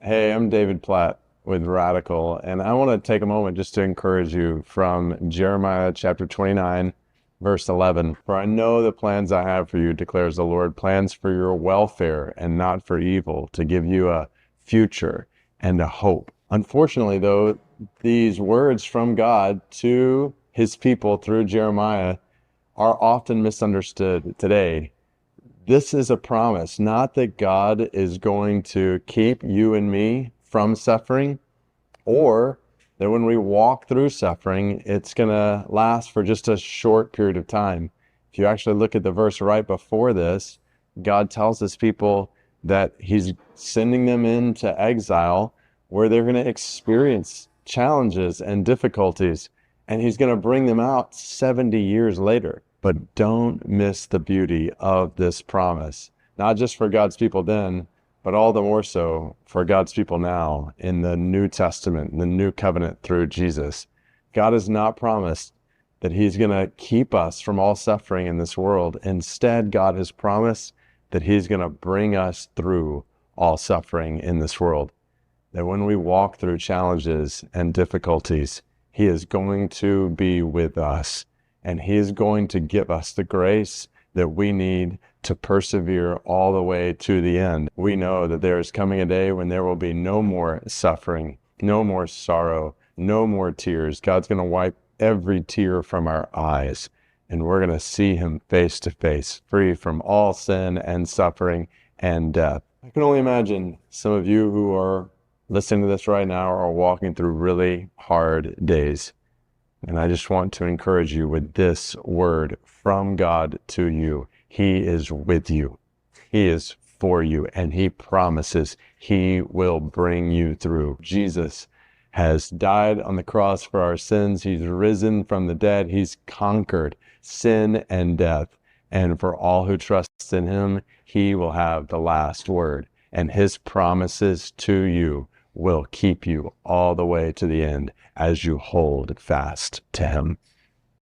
Hey, I'm David Platt with Radical, and I want to take a moment just to encourage you from Jeremiah chapter 29, verse 11. For I know the plans I have for you, declares the Lord, plans for your welfare and not for evil, to give you a future and a hope. Unfortunately, though, these words from God to his people through Jeremiah are often misunderstood today. This is a promise, not that God is going to keep you and me from suffering, or that when we walk through suffering, it's going to last for just a short period of time. If you actually look at the verse right before this, God tells his people that he's sending them into exile where they're going to experience challenges and difficulties, and he's going to bring them out 70 years later. But don't miss the beauty of this promise, not just for God's people then, but all the more so for God's people now in the New Testament, the new covenant through Jesus. God has not promised that he's going to keep us from all suffering in this world. Instead, God has promised that he's going to bring us through all suffering in this world. That when we walk through challenges and difficulties, he is going to be with us. And he is going to give us the grace that we need to persevere all the way to the end. We know that there is coming a day when there will be no more suffering, no more sorrow, no more tears. God's going to wipe every tear from our eyes, and we're going to see him face to face, free from all sin and suffering and death. I can only imagine some of you who are listening to this right now are walking through really hard days. And I just want to encourage you with this word from God to you. He is with you. He is for you, and he promises he will bring you through. Jesus has died on the cross for our sins. He's risen from the dead. He's conquered sin and death. And for all who trust in him, he will have the last word. And his promises to you will keep you all the way to the end as you hold fast to him.